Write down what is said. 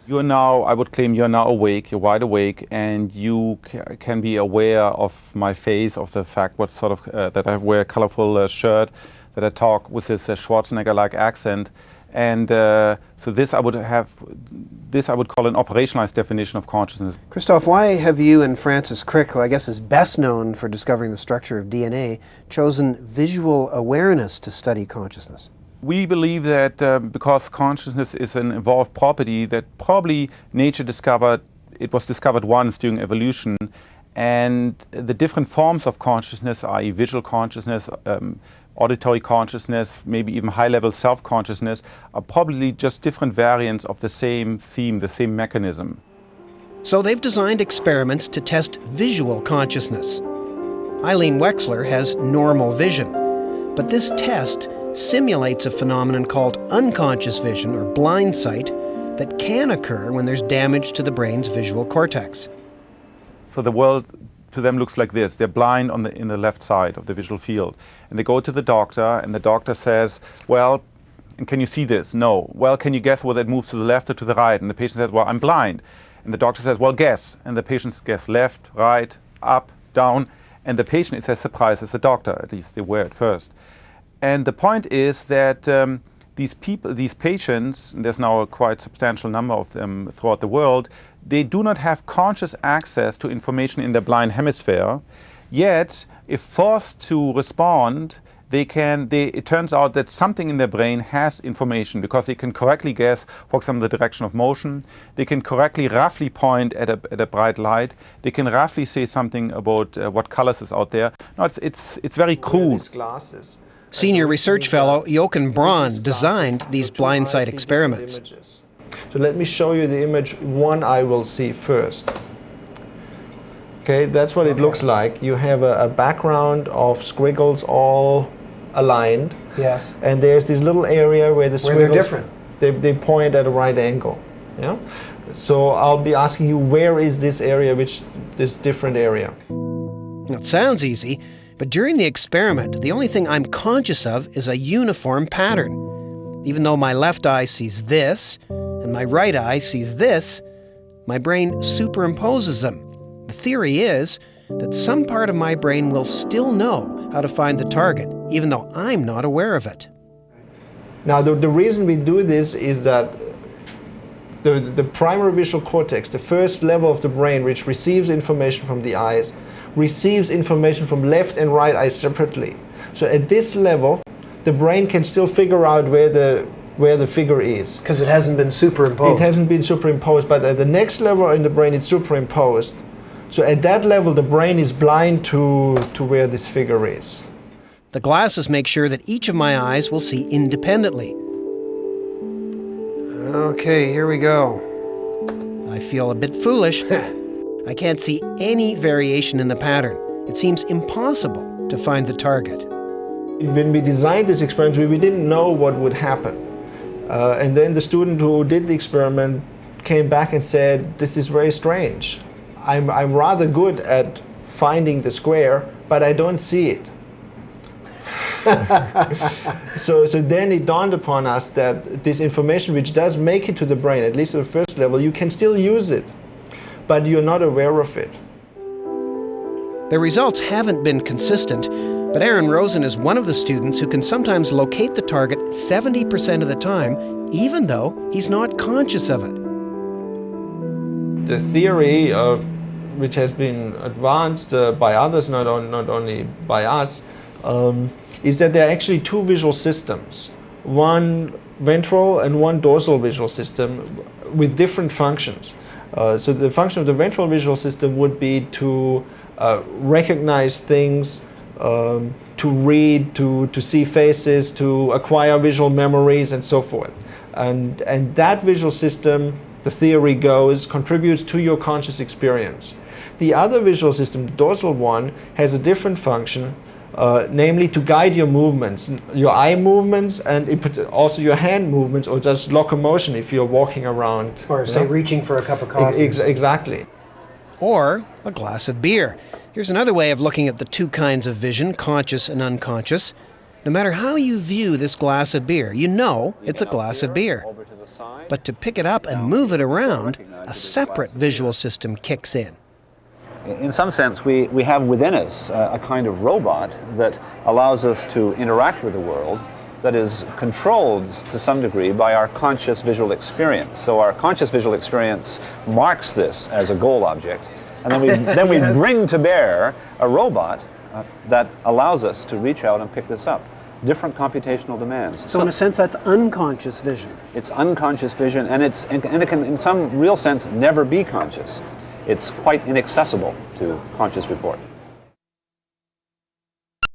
You're now, I would claim you're now awake, you're wide awake, and you can be aware of my face, of the fact what sort of, that I wear a colorful shirt, that I talk with this Schwarzenegger-like accent. And so this I would call an operationalized definition of consciousness. Christophe, why have you and Francis Crick, who I guess is best known for discovering the structure of DNA, chosen visual awareness to study consciousness? We believe that because consciousness is an evolved property, that probably nature discovered, it was discovered once during evolution, and the different forms of consciousness, i.e. visual consciousness, auditory consciousness, maybe even high-level self-consciousness, are probably just different variants of the same theme, the same mechanism. So they've designed experiments to test visual consciousness. Eileen Wexler has normal vision, but this test simulates a phenomenon called unconscious vision, or blind sight, that can occur when there's damage to the brain's visual cortex. So the world to them looks like this. They're blind in the left side of the visual field. And they go to the doctor, and the doctor says, well, and can you see this? No. Well, can you guess whether it moves to the left or to the right? And the patient says, well, I'm blind. And the doctor says, well, guess. And the patient guess left, right, up, down. And the patient is as surprised as the doctor, at least they were at first. And the point is that these patients, and there's now a quite substantial number of them throughout the world, they do not have conscious access to information in their blind hemisphere, yet if forced to respond, it turns out that something in their brain has information, because they can correctly guess, for example, the direction of motion. They can correctly, roughly point at a bright light. They can roughly say something about what colors is out there. No, it's very crude. Senior research fellow Jochen Braun designed these blind sight experiments. So let me show you the image one eye will see first. Okay, that's what it looks like. You have a background of squiggles all aligned. Yes. And there's this little area where the squiggles, they're different. They point at a right angle. Yeah. So I'll be asking you, where is this area, this different area? It sounds easy, but during the experiment, the only thing I'm conscious of is a uniform pattern. Even though my left eye sees this, and my right eye sees this, my brain superimposes them. The theory is that some part of my brain will still know how to find the target, even though I'm not aware of it. Now, the reason we do this is that the primary visual cortex, the first level of the brain which receives information from the eyes, receives information from left and right eye separately. So at this level, the brain can still figure out where the figure is. Because it hasn't been superimposed. It hasn't been superimposed, but at the next level in the brain it's superimposed. So at that level the brain is blind to where this figure is. The glasses make sure that each of my eyes will see independently. Okay, here we go. I feel a bit foolish. I can't see any variation in the pattern. It seems impossible to find the target. When we designed this experiment, we didn't know what would happen. And then the student who did the experiment came back and said, this is very strange. I'm rather good at finding the square, but I don't see it. So then it dawned upon us that this information which does make it to the brain, at least at the first level, you can still use it, but you're not aware of it. The results haven't been consistent, but Aaron Rosen is one of the students who can sometimes locate the target 70% of the time, even though he's not conscious of it. The theory, which has been advanced by others, not only by us, is that there are actually two visual systems, one ventral and one dorsal visual system with different functions. So the function of the ventral visual system would be to recognize things, to read, to see faces, to acquire visual memories, and so forth. And that visual system, the theory goes, contributes to your conscious experience. The other visual system, the dorsal one, has a different function, namely to guide your movements, your eye movements, and also your hand movements, or just locomotion if you're walking around. Or say reaching for a cup of coffee. Exactly. Or a glass of beer. Here's another way of looking at the two kinds of vision, conscious and unconscious. No matter how you view this glass of beer, you know it's a glass of beer. But to pick it up and move it around, a separate visual system kicks in. In some sense, we have within us a kind of robot that allows us to interact with the world that is controlled to some degree by our conscious visual experience. So our conscious visual experience marks this as a goal object, and then we bring to bear a robot that allows us to reach out and pick this up. Different computational demands. So in a sense, that's unconscious vision. It's unconscious vision, and it can, in some real sense, never be conscious. It's quite inaccessible to conscious report.